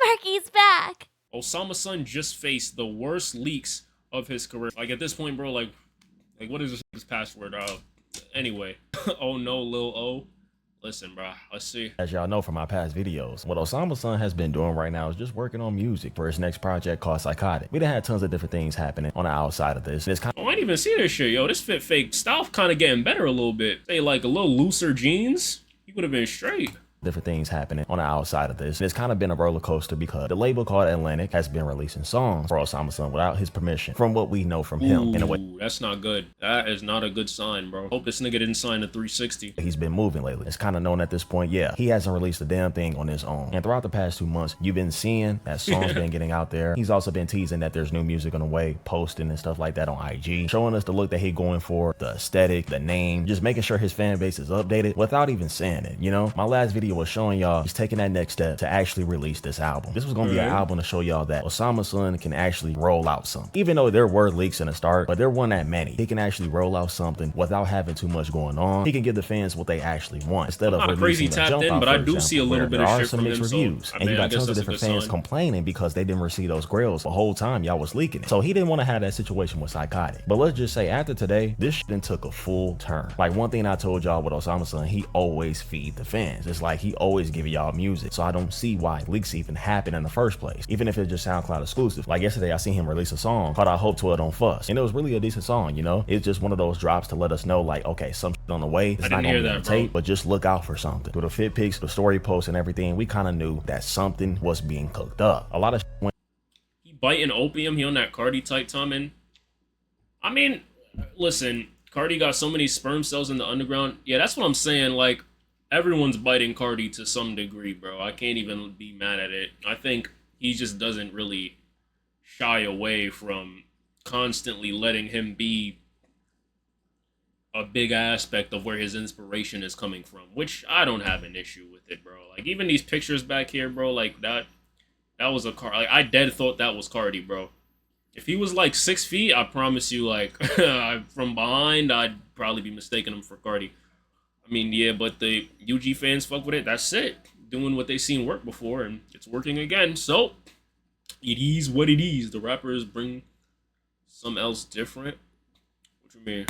Sparky's back. Osamason just faced the worst leaks of his career. Like at this point, bro, like what is this password? Anyway. Oh no, Lil O. Listen, bro, let's see. As y'all know from my past videos, what Osamason has been doing right now is just working on music for his next project called Psychotic. We done had tons of different things happening on the outside of this. Oh, I didn't even see this shit, yo. This fit fake style kind of getting better a little bit. Say like a little looser jeans, he would have been straight. Different things happening on the outside of this. It's kind of been a roller coaster because the label called Atlantic has been releasing songs for Osamason without his permission, from what we know from him. In a way, that's not good. That is not a good sign, bro. Hope this nigga didn't sign a 360. He's been moving lately. It's kind of known at this point, yeah, he hasn't released a damn thing on his own. And throughout the past 2 months, you've been seeing that songs been getting out there. He's also been teasing that there's new music on the way, posting and stuff like that on IG, showing us the look that he's going for, the aesthetic, the name, just making sure his fan base is updated without even saying it. You know, my last video was showing y'all taking that next step to actually release this album. This was gonna be an album to show y'all that Osamason can actually roll out something. Even though there were leaks in the start, but there weren't that many. He can actually roll out something without having too much going on. He can give the fans what they actually want instead of not crazy tapped in, but I do see a little bit of shit from them. Reviews, and you got tons of different fans complaining because they didn't receive those grills the whole time y'all was leaking it. So he didn't want to have that situation with Psychotic. But let's just say after today, this shit then took a full turn. Like one thing I told y'all with Osamason, he always feed the fans. It's like he always give y'all music. So I don't see why leaks even happen in the first place, even if it's just SoundCloud exclusive. Like yesterday I seen him release a song called I Hope 12 Don't Fuss, and it was really a decent song, you know. It's just one of those drops to let us know like, okay, some shit on the way. It's not gonna be on tape, but just look out for something. Through the fit pics, the story posts and everything, we kind of knew that something was being cooked up. A lot of went he biting opium, he on that Cardi type timing. I mean, listen, Cardi got so many sperm cells in the underground. Yeah, that's what I'm saying. Like, everyone's biting Cardi to some degree, bro. I can't even be mad at it. I think he just doesn't really shy away from constantly letting him be a big aspect of where his inspiration is coming from, which I don't have an issue with it, bro. Like, even these pictures back here, bro, like, that was a car. Like, I dead thought that was Cardi, bro. If he was, like, 6 feet, I promise you, like, from behind, I'd probably be mistaking him for Cardi. I mean, yeah, but the UG fans fuck with it. That's it. Doing what they seen work before, and it's working again. So, it is what it is. The rappers bring some else different. What you mean?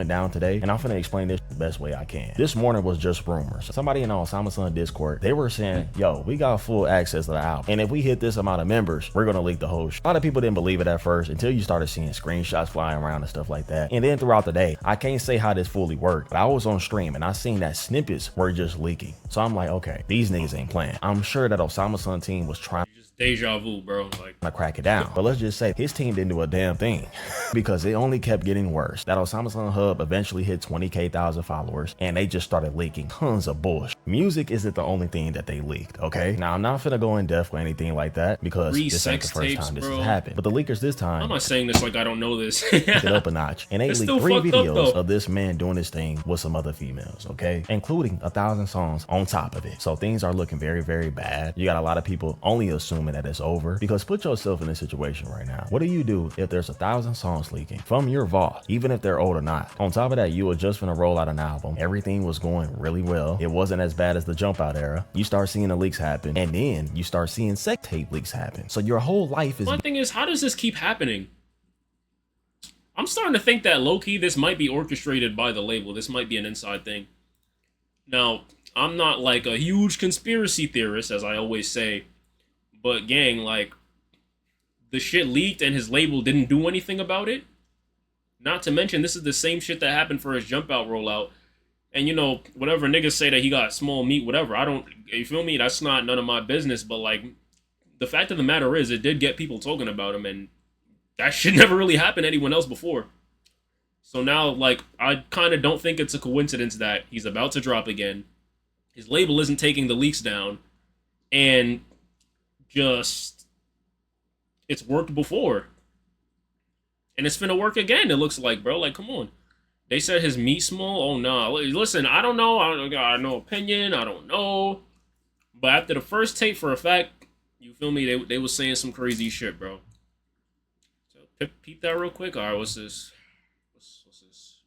Down today, and I'm finna explain this the best way I can. This morning was just rumors. Somebody in the Osamason Discord, they were saying, yo, we got full access to the album, and if we hit this amount of members, we're gonna leak the whole shit. A lot of people didn't believe it at first until you started seeing screenshots flying around and stuff like that. And then throughout the day, I can't say how this fully worked, but I was on stream and I seen that snippets were just leaking. So I'm like, okay, these niggas ain't playing. I'm sure that Osamason team was trying Deja vu, bro. Like, to crack it down. But let's just say his team didn't do a damn thing because it only kept getting worse. That Osamason hub eventually hit 20,000 followers, and they just started leaking tons of bullshit. Music isn't the only thing that they leaked, okay? Now, I'm not finna go in depth or anything like that because this ain't the first time this has happened. But the leakers this time, I'm not saying this like I don't know this. Took it up a notch, and they leaked 3 videos of this man doing his thing with some other females, okay? Including 1,000 songs on top of it. So things are looking very, very bad. You got a lot of people only assuming that it's over, because put yourself in this situation right now. What do you do if there's 1,000 songs leaking from your vault, even if they're old or not? On top of that, you were just gonna roll out an album. Everything was going really well. It wasn't as bad as the Jump Out era. You start seeing the leaks happen, and then you start seeing sex tape leaks happen. So your whole life is... One thing is, how does this keep happening? I'm starting to think that low-key this might be orchestrated by the label. This might be an inside thing. Now, I'm not like a huge conspiracy theorist, as I always say, but gang, like, the shit leaked and his label didn't do anything about it. Not to mention, this is the same shit that happened for his Jump Out rollout. And, you know, whatever niggas say that he got small meat, whatever, I don't, you feel me? That's not none of my business, but, like, the fact of the matter is, it did get people talking about him, and that shit never really happened to anyone else before. So now, like, I kind of don't think it's a coincidence that he's about to drop again. His label isn't taking the leaks down, and just, it's worked before. And it's finna work again, it looks like, bro. Like, come on. They said his meat small? Oh, nah. Listen, I don't know. I got no opinion. I don't know. But after the first tape, for a fact, you feel me? They was saying some crazy shit, bro. So, peep that real quick. All right, what's this? What's this?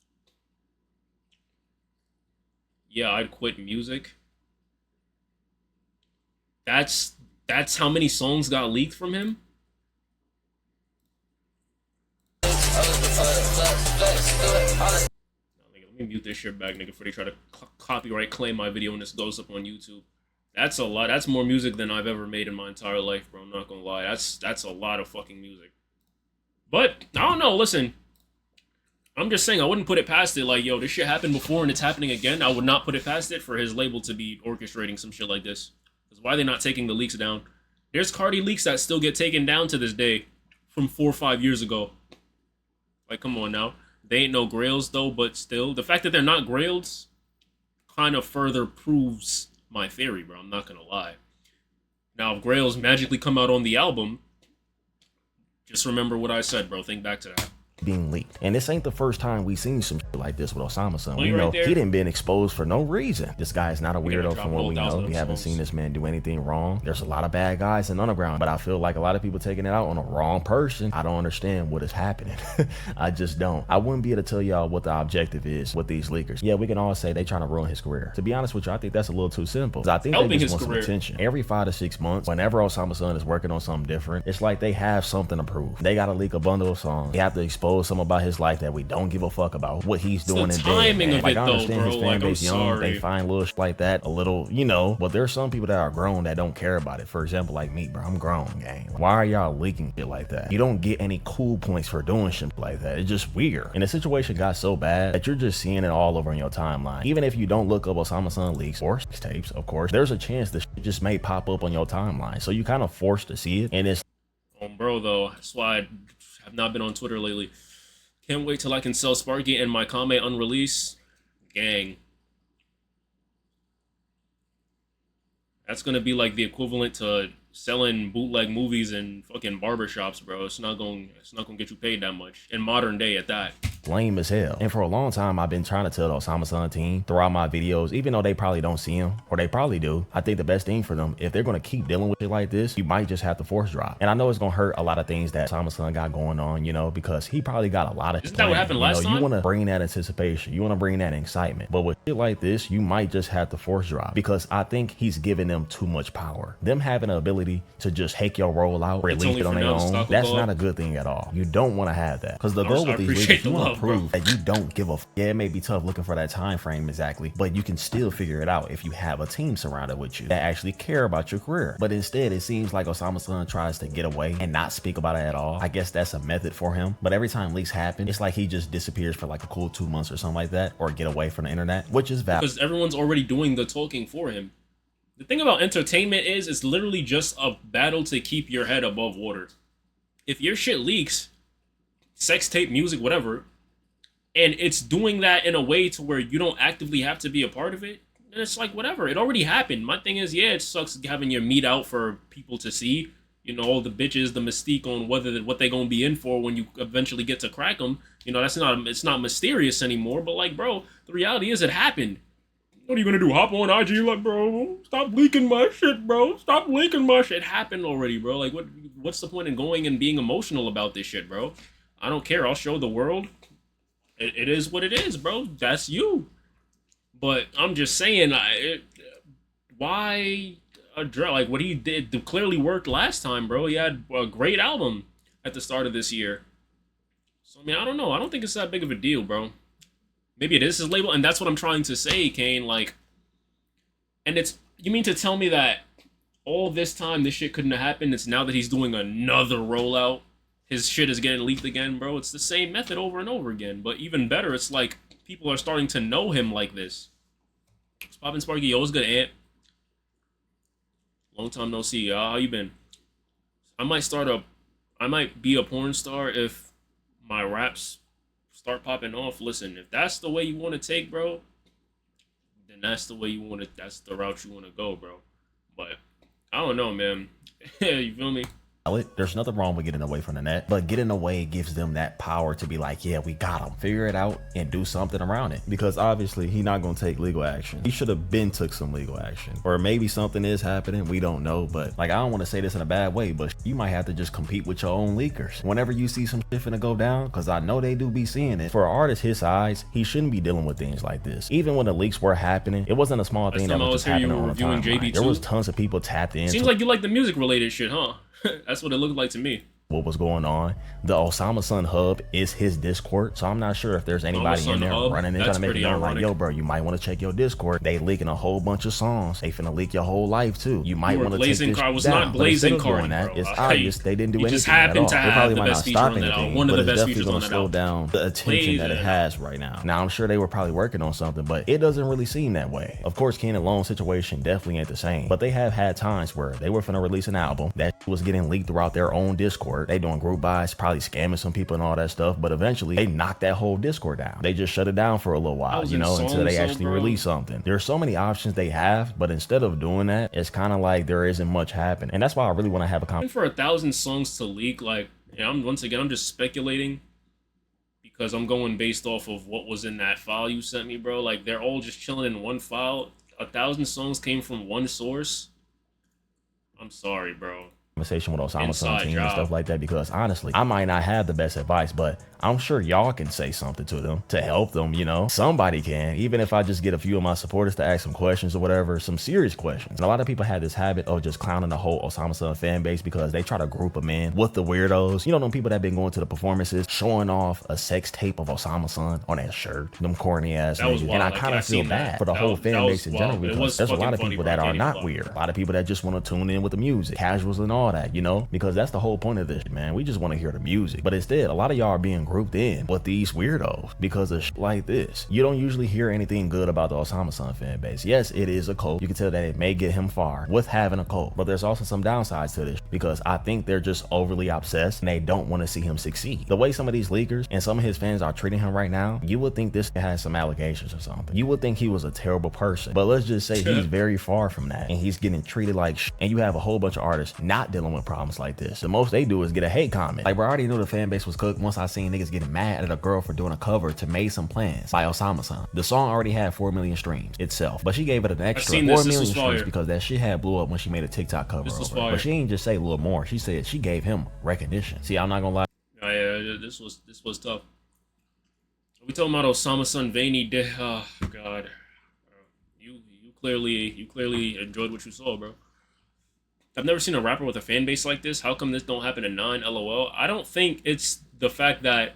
Yeah, I'd quit music. That's That's how many songs got leaked from him? Nigga, let me mute this shit back, nigga, before they try to copyright claim my video and this goes up on YouTube. That's a lot. That's more music than I've ever made in my entire life, bro. I'm not gonna lie. That's a lot of fucking music. But I don't know. Listen, I'm just saying I wouldn't put it past it. Like, yo, this shit happened before and it's happening again. I would not put it past it for his label to be orchestrating some shit like this. Because why are they not taking the leaks down? There's Cardi leaks that still get taken down to this day from 4 or 5 years ago. Like, come on now. They ain't no grails though, but still, the fact that they're not grails kind of further proves my theory, bro. I'm not gonna lie. Now, if grails magically come out on the album, just remember what I said, bro. Think back to that. Being leaked. And this ain't the first time we seen some shit like this with Osamason. You know, right there. he didn't been exposed for no reason. This guy is not a weirdo from what we know. We haven't seen this man do anything wrong. There's a lot of bad guys in underground, but I feel like a lot of people taking it out on the wrong person. I don't understand what is happening. I just don't. I wouldn't be able to tell y'all what the objective is with these leakers. Yeah, we can all say they trying to ruin his career. To be honest with you, I think that's a little too simple. I think they just want some attention. Every 5 to 6 months, whenever Osamason is working on something different, it's like they have something to prove. They got to leak a bundle of songs. They have to expose something about his life that we don't give a fuck about, what he's doing in timing of like, it, I understand though, his bro. fan base Like, young, they find little shit like that a little, you know, but there's some people that are grown that don't care about it. For example, like me, bro. I'm grown, gang. Why are y'all leaking shit like that? You don't get any cool points for doing shit like that. It's just weird. And the situation got so bad that you're just seeing it all over in your timeline. Even if you don't look up Osamason leaks or tapes, of course, there's a chance this shit just may pop up on your timeline. So you kind of forced to see it, and it's bro, though. That's why I have not been on Twitter lately. Can't wait till I can sell Sparky and my Kame unreleased. Gang. That's gonna be like the equivalent to selling bootleg movies in fucking barbershops, bro. It's not gonna get you paid that much. In modern day at that. Lame as hell. And for a long time, I've been trying to tell the Osamason team throughout my videos, even though they probably don't see him, or they probably do, I think the best thing for them, if they're going to keep dealing with it like this, you might just have to force drop. And I know it's going to hurt a lot of things that Osamason got going on, you know, because he probably got a lot of Isn't that what happened last time? You want to bring that anticipation. You want to bring that excitement. But with shit like this, you might just have to force drop, because I think he's giving them too much power. Them having the ability to just hake your roll out, release it on their own, that's not a good thing at all. You don't want to have that, because the goal with these leaks, you want to prove that you don't give a yeah, it may be tough looking for that time frame exactly, but you can still figure it out if you have a team surrounded with you that actually care about your career. But instead, it seems like Osamason tries to get away and not speak about it at all. I guess that's a method for him, but every time leaks happen, it's like he just disappears for like a cool 2 months or something like that, or get away from the internet, which is valid. Because everyone's already doing the talking for him. The thing about entertainment is it's literally just a battle to keep your head above water. If your shit leaks, sex tape, music, whatever, and it's doing that in a way to where you don't actively have to be a part of it, then it's like, whatever. It already happened. My thing is, yeah, it sucks having your meat out for people to see. You know, all the bitches, the mystique on what they gonna be in for when you eventually get to crack them. You know, it's not mysterious anymore. But like, bro, the reality is it happened. What are you gonna do? Hop on IG like, bro, stop leaking my shit, bro. Stop leaking my shit. It happened already, bro. Like, what's the point in going and being emotional about this shit, bro? I don't care. I'll show the world. It is what it is, bro. That's you. But I'm just saying, why like what he did clearly worked last time, bro. He had a great album at the start of this year. So I mean, I don't know. I don't think it's that big of a deal, bro. Maybe it is his label, and that's what I'm trying to say, Kane. Like, and you mean to tell me that all this time this shit couldn't have happened? It's now that he's doing another rollout. His shit is getting leaked again, bro. It's the same method over and over again. But even better, it's like people are starting to know him like this. It's poppin' Sparky. Yo, what's good, Ant? Long time no see. How you been? I might be a porn star if my raps start popping off. Listen, if that's the way you want to take, bro, then that's the route you want to go, bro. But I don't know, man. You feel me? There's nothing wrong with getting away from the net, but getting away gives them that power to be like, yeah, we got him. Figure it out and do something around it. Because obviously he's not gonna take legal action. He should have been took some legal action. Or maybe something is happening, we don't know. But like, I don't want to say this in a bad way, but you might have to just compete with your own leakers. Whenever you see some shit finna go down, because I know they do be seeing it. For an artist his size, he shouldn't be dealing with things like this. Even when the leaks were happening, it wasn't a small thing that was just happening on the timeline. There was tons of people tapped in. Seems like you like the music related shit, huh? That's what it looked like to me. What was going on. The Osamason hub is his Discord, so I'm not sure if there's anybody in there running and trying to make it known like, yo, bro, you might want to check your Discord. They leaking a whole bunch of songs. They finna leak your whole life too. You might want to take this down. Was not blazing doing that. It's obvious they didn't do anything at all. They probably might not stop anything, but it's definitely gonna slow down the attention that it has right now. Now I'm sure they were probably working on something, but it doesn't really seem that way. Of course, Ken and Lone's situation definitely ain't the same, but they have had times where they were finna release an album that was getting leaked throughout their own Discord. They doing group buys, probably scamming some people and all that stuff, but eventually they knocked that whole Discord down. They just shut it down for a little while, you know, until they actually release something. There's so many options they have, but instead of doing that, it's kind of like there isn't much happening. And that's why I really want to have a conversation. For 1,000 songs to leak, like, yeah, I'm just speculating because I'm going based off of what was in that file you sent me, bro. Like, they're all just chilling in one file. 1,000 songs came from one source. I'm sorry, bro. Conversation with Osamason team and stuff like that, because honestly, I might not have the best advice, but I'm sure y'all can say something to them to help them, you know. Somebody can, even if I just get a few of my supporters to ask some questions or whatever, some serious questions. And a lot of people have this habit of just clowning the whole Osamason fan base because they try to group them in with the weirdos. You know, them people that been going to the performances showing off a sex tape of Osamason on that shirt, them corny ass niggas. And I kind of feel bad for the whole fan base in general, because there's a lot of people that are not weird. A lot of people that just want to tune in with the music, casuals and all that, you know, because that's the whole point of this, man. We just want to hear the music. But instead, a lot of y'all are being grouped in with these weirdos because of shit like this. You don't usually hear anything good about the Osamason fan base. Yes, it is a cult. You can tell that it may get him far with having a cult, but there's also some downsides to this because I think they're just overly obsessed and they don't want to see him succeed. The way some of these leakers and some of his fans are treating him right now, you would think this has some allegations or something. You would think he was a terrible person, but let's just say he's very far from that, and he's getting treated like shit. And you have a whole bunch of artists not dealing with problems like this. The most they do is get a hate comment. Like, bro, I already knew the fan base was cooked once I seen niggas getting mad at a girl for doing a cover to Made Some Plans by Osamason. The song already had 4 million streams itself, but she gave it an extra 4 million streams because that shit had blew up when she made a TikTok cover over it. But she ain't just say a little more. She said she gave him recognition. See, I'm not gonna lie. Oh, yeah, this was tough. We talking about Osamason Veiny. Oh God, you clearly enjoyed what you saw, bro. I've never seen a rapper with a fan base like this. How come this don't happen in 9? LOL. I don't think it's the fact that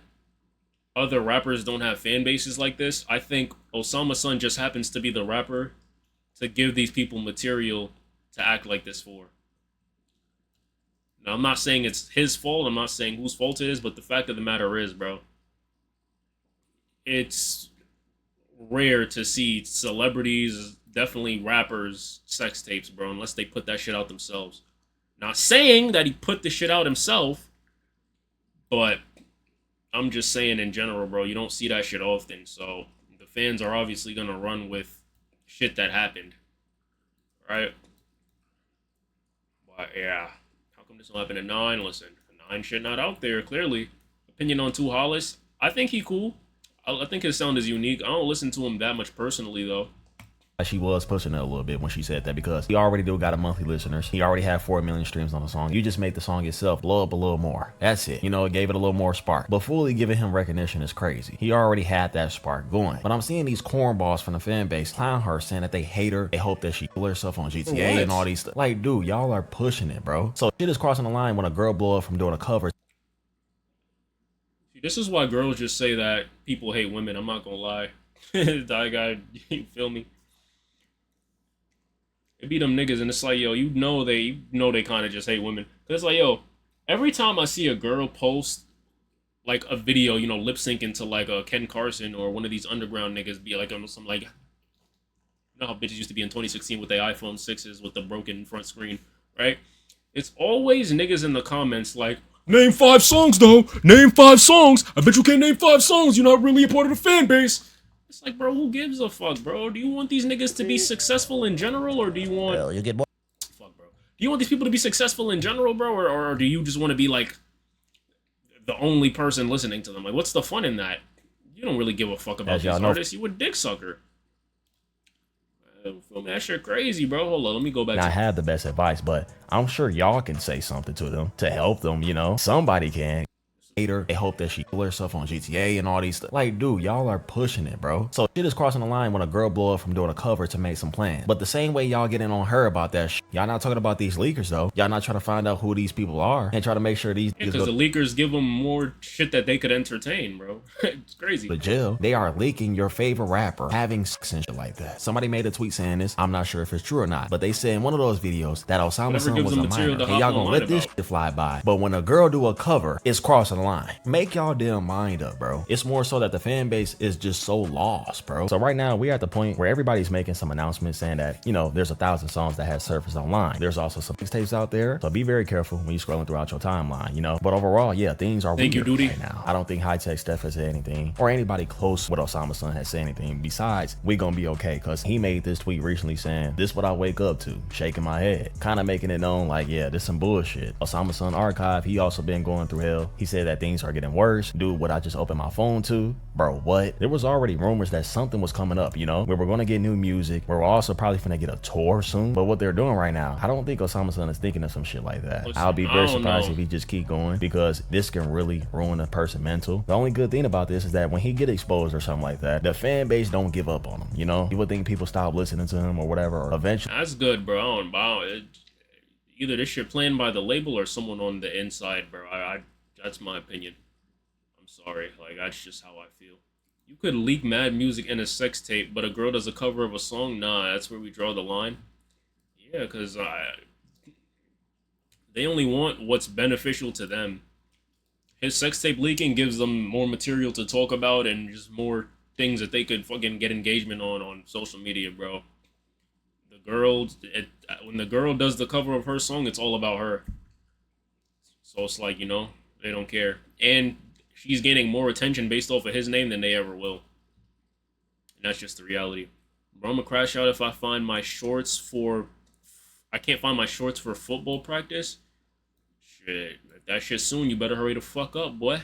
other rappers don't have fan bases like this. I think Osamason just happens to be the rapper to give these people material to act like this for. Now, I'm not saying it's his fault. I'm not saying whose fault it is, but the fact of the matter is, bro, it's rare to see celebrities, definitely rappers, sex tapes, bro, unless they put that shit out themselves. Not saying that he put the shit out himself, but I'm just saying in general, bro, you don't see that shit often. So the fans are obviously going to run with shit that happened, right? But yeah, how come this will happen at 9? Listen, 9 shit not out there, clearly. Opinion on 2 Hollis. I think he cool. I think his sound is unique. I don't listen to him that much personally, though. She was pushing it a little bit when she said that, because he already got a monthly listeners. He already had 4 million streams on the song. You just made the song itself blow up a little more. That's it. You know, it gave it a little more spark. But fully giving him recognition is crazy. He already had that spark going. But I'm seeing these cornballs from the fan base clown her, saying that they hate her. They hope that she kill herself on GTA and all these stuff. Like, dude, y'all are pushing it, bro. So shit is crossing the line when a girl blow up from doing a cover. See, this is why girls just say that people hate women. I'm not gonna lie. That guy, you feel me? It be them niggas, and it's like, yo, you know they kind of just hate women. Cause it's like, yo, every time I see a girl post like a video, you know, lip syncing to like a Ken Carson or one of these underground niggas, be like on some like, you know how bitches used to be in 2016 with their iPhone 6s with the broken front screen, right? It's always niggas in the comments like, name 5 songs though, name 5 songs. I bet you can't name 5 songs. You're not really a part of the fan base. It's like, bro, who gives a fuck, bro? Do you want these niggas to be successful in general, or do you want... Well, you get more. Fuck, bro. Do you want these people to be successful in general, bro, or do you just want to be like the only person listening to them? Like, what's the fun in that? You don't really give a fuck about these artists. You a dick sucker. That shit crazy, bro. Hold on, let me go back. I have the best advice, but I'm sure y'all can say something to them to help them. You know, somebody can. They hope that she kill herself on GTA and all these stuff. Like, dude, y'all are pushing it, bro. So shit is crossing the line when a girl blow up from doing a cover to make some plans. But the same way y'all getting on her about that shit, y'all not talking about these leakers though. Y'all not trying to find out who these people are and try to make sure these because the leakers give them more shit that they could entertain, bro. It's crazy. The jail, they are leaking your favorite rapper having sex and shit like that. Somebody made a tweet saying this. I'm not sure if it's true or not, but they said in one of those videos that Osamason was a minor, and y'all gonna let this shit fly by. But when a girl do a cover, it's crossing the line. Make y'all damn mind up, bro. It's more so that the fan base is just so lost, bro. So right now we're at the point where everybody's making some announcements saying that, you know, there's 1,000 songs that has surfaced online. There's also some mixtapes out there, so be very careful when you're scrolling throughout your timeline, you know. But overall, yeah, things are weird right now. I don't think High Tech Steph has said anything, or anybody close with Osamason has said anything besides we gonna be okay, because he made this tweet recently saying this what I wake up to, shaking my head, kind of making it known like, yeah, this some bullshit. Osamason archive, he also been going through hell. He said that things are getting worse. Dude, what I just opened my phone to, bro, what? There was already rumors that something was coming up, you know, where we're gonna get new music, where we're also probably gonna get a tour soon. But what they're doing right now, I don't think Osamason is thinking of some shit like that. I'll be very surprised if he just keep going, because this can really ruin a person mental. The only good thing about this is that when he get exposed or something like that, the fan base don't give up on him, you know. You would think people stop listening to him or whatever, or eventually. That's good, bro. Either this shit planned by the label or someone on the inside, bro. That's my opinion. Sorry, like, that's just how I feel. You could leak mad music in a sex tape, but a girl does a cover of a song? Nah, that's where we draw the line. Yeah, because they only want what's beneficial to them. His sex tape leaking gives them more material to talk about and just more things that they could fucking get engagement on social media, bro. The girl, when the girl does the cover of her song, it's all about her. So it's like, you know, they don't care. And she's gaining more attention based off of his name than they ever will. And that's just the reality. Bro, I'm gonna crash out if I find my shorts for... I can't find my shorts for football practice. Shit, if that shit soon, you better hurry the fuck up, boy.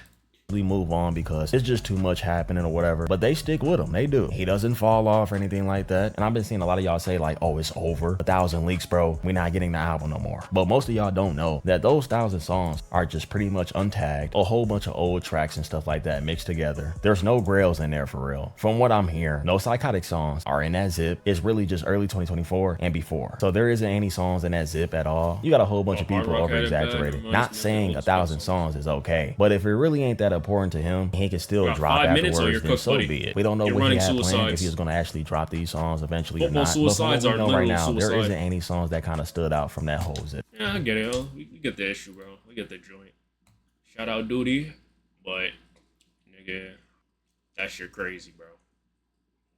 Move on because it's just too much happening or whatever, but they stick with him. They do. He doesn't fall off or anything like that. And I've been seeing a lot of y'all say like, oh, it's over, 1,000 leaks, bro, we're not getting the album no more. But most of y'all don't know that those 1,000 songs are just pretty much untagged, a whole bunch of old tracks and stuff like that mixed together. There's no grails in there for real. From what I'm hearing, no psychotic songs are in that zip. It's really just early 2024 and before, so there isn't any songs in that zip at all. You got a whole bunch of people over exaggerated. Not saying 1,000 songs is okay, but if it really ain't that important to him, he can still drop afterwards, then so be it. We don't know what he had planned, if he was going to actually drop these songs eventually or not. But from what we know right now, there isn't any songs that kind of stood out from that whole zip. Yeah, I get it. We get the issue, bro. We get the joint. Shout out Duty, but nigga, that shit crazy, bro.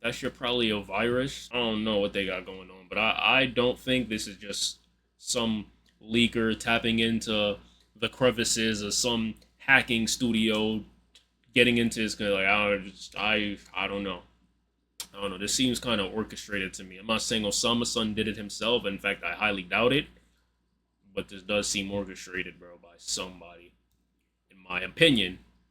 That shit probably a virus. I don't know what they got going on, but I don't think this is just some leaker tapping into the crevices of some hacking studio, getting into his, like, I don't know. I don't know. This seems kind of orchestrated to me. I'm not saying Osamason did it himself. In fact, I highly doubt it. But this does seem orchestrated, bro, by somebody, in my opinion.